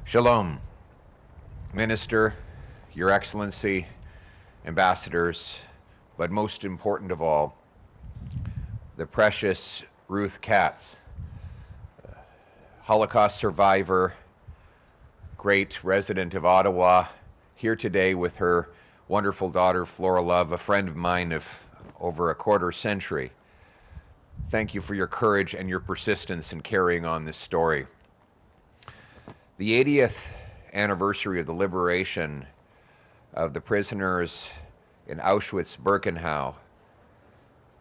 Shalom, Minister, Your Excellency, ambassadors, but most important of all, the precious Ruth Katz, Holocaust survivor, great resident of Ottawa, here today with her wonderful daughter, Flora Love, a friend of mine of over a quarter century. Thank you for your courage and your persistence in carrying on this story. The 80th anniversary of the liberation of the prisoners in Auschwitz-Birkenau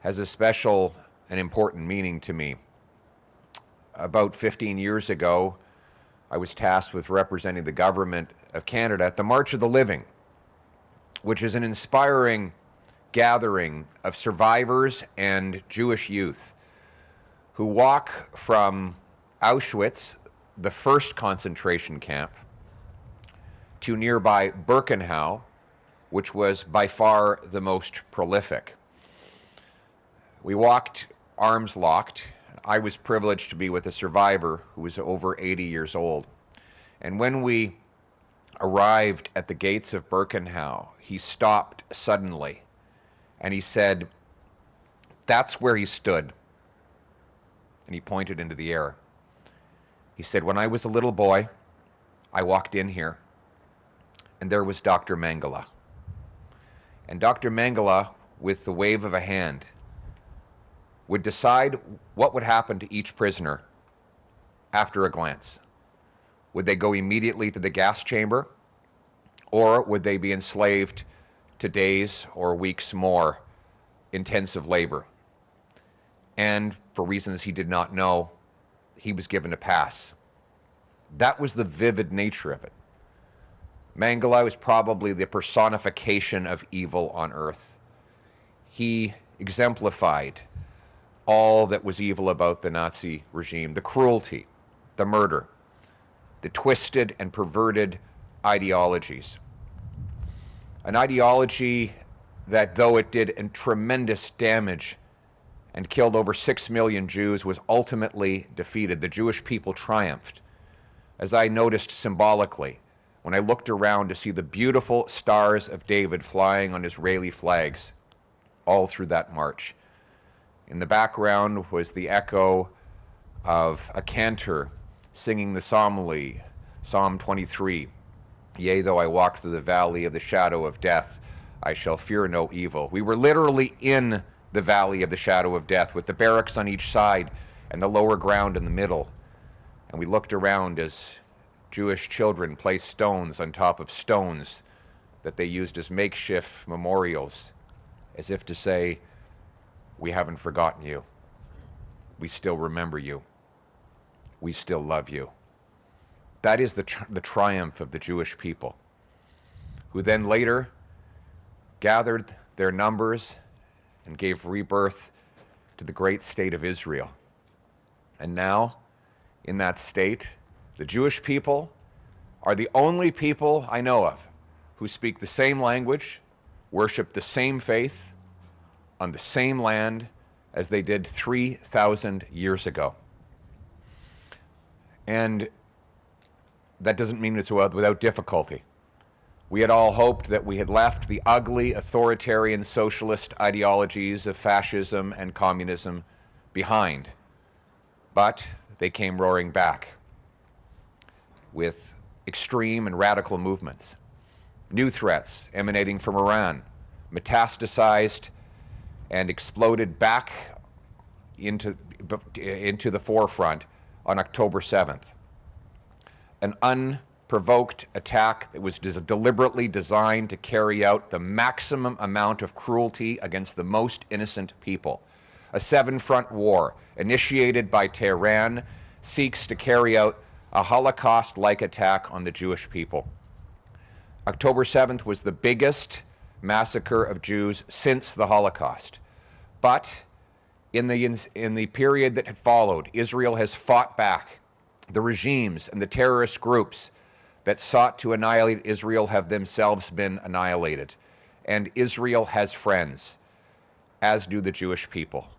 has a special and important meaning to me. About 15 years ago, I was tasked with representing the government of Canada at the March of the Living, which is an inspiring gathering of survivors and Jewish youth who walk from Auschwitz, the first concentration camp, to nearby Birkenau, which was by far the most prolific. We walked arms locked. I was privileged to be with a survivor who was over 80 years old. And when we arrived at the gates of Birkenau, he stopped suddenly and he said, "That's where he stood." And he pointed into the air. He said, "When I was a little boy, I walked in here, and there was Dr. Mengele." And Dr. Mengele, with the wave of a hand, would decide what would happen to each prisoner after a glance. Would they go immediately to the gas chamber, or would they be enslaved to days or weeks more intensive labor? And for reasons he did not know, he was given a pass. That was the vivid nature of it. Mengele was probably the personification of evil on earth. He exemplified all that was evil about the Nazi regime, the cruelty, the murder, the twisted and perverted ideologies. An ideology that, though it did tremendous damage and killed over 6 million Jews, was ultimately defeated. The Jewish people triumphed. As I noticed symbolically, when I looked around to see the beautiful stars of David flying on Israeli flags all through that march. In the background was the echo of a cantor singing the psalmody, Psalm 23. "Yea, though I walk through the valley of the shadow of death, I shall fear no evil." We were literally in the valley of the shadow of death, with the barracks on each side and the lower ground in the middle. And we looked around as Jewish children placed stones on top of stones that they used as makeshift memorials, as if to say, "We haven't forgotten you. We still remember you. We still love you." That is the triumph of the Jewish people, who then later gathered their numbers and gave rebirth to the great state of Israel. And now, in that state, the Jewish people are the only people I know of who speak the same language, worship the same faith, on the same land as they did 3,000 years ago. And that doesn't mean it's without difficulty. We had all hoped that we had left the ugly, authoritarian, socialist ideologies of fascism and communism behind. But they came roaring back with extreme and radical movements. New threats emanating from Iran metastasized and exploded back into the forefront on October 7th. An unprovoked attack that was deliberately designed to carry out the maximum amount of cruelty against the most innocent people. A seven-front war initiated by Tehran seeks to carry out a Holocaust-like attack on the Jewish people. October 7th was the biggest massacre of Jews since the Holocaust. But in the period that had followed, Israel has fought back. The regimes and the terrorist groups that sought to annihilate Israel have themselves been annihilated. And Israel has friends, as do the Jewish people.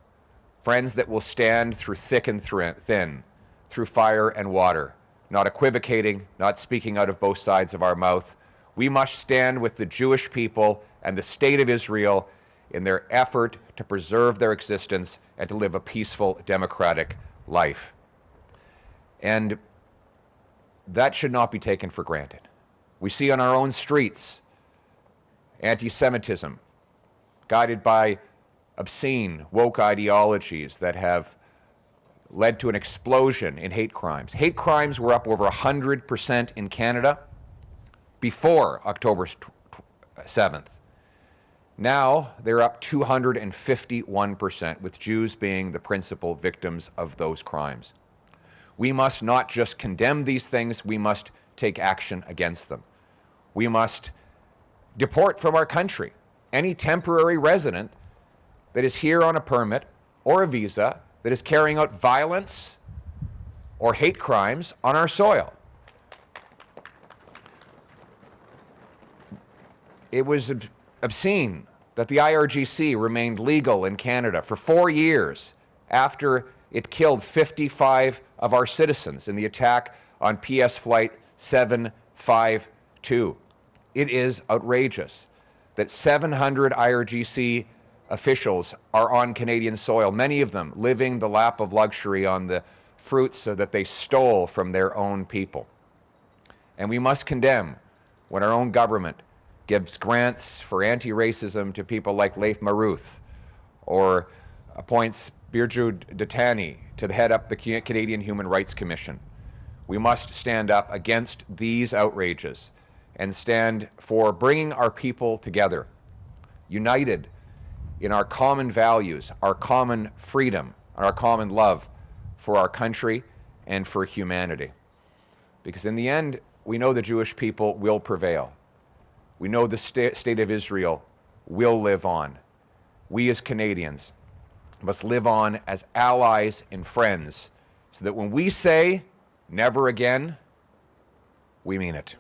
Friends that will stand through thick and thin, through fire and water, not equivocating, not speaking out of both sides of our mouth. We must stand with the Jewish people and the state of Israel in their effort to preserve their existence and to live a peaceful, democratic life. And that should not be taken for granted. We see on our own streets antisemitism, guided by obscene, woke ideologies that have led to an explosion in hate crimes. Hate crimes were up over 100% in Canada before October 7th. Now they're up 251%, with Jews being the principal victims of those crimes. We must not just condemn these things, we must take action against them. We must deport from our country any temporary resident that is here on a permit or a visa that is carrying out violence or hate crimes on our soil. It was obscene that the IRGC remained legal in Canada for 4 years after it killed 55 of our citizens in the attack on PS Flight 752. It is outrageous that 700 IRGC officials are on Canadian soil, many of them living the lap of luxury on the fruits that they stole from their own people. And we must condemn when our own government gives grants for anti-racism to people like Leif Maruth, or appoints Birju Datani to head up the Canadian Human Rights Commission. We must stand up against these outrages and stand for bringing our people together, united in our common values, our common freedom, and our common love for our country and for humanity. Because in the end, we know the Jewish people will prevail. We know the state of Israel will live on. We as Canadians must live on as allies and friends, so that when we say never again, we mean it.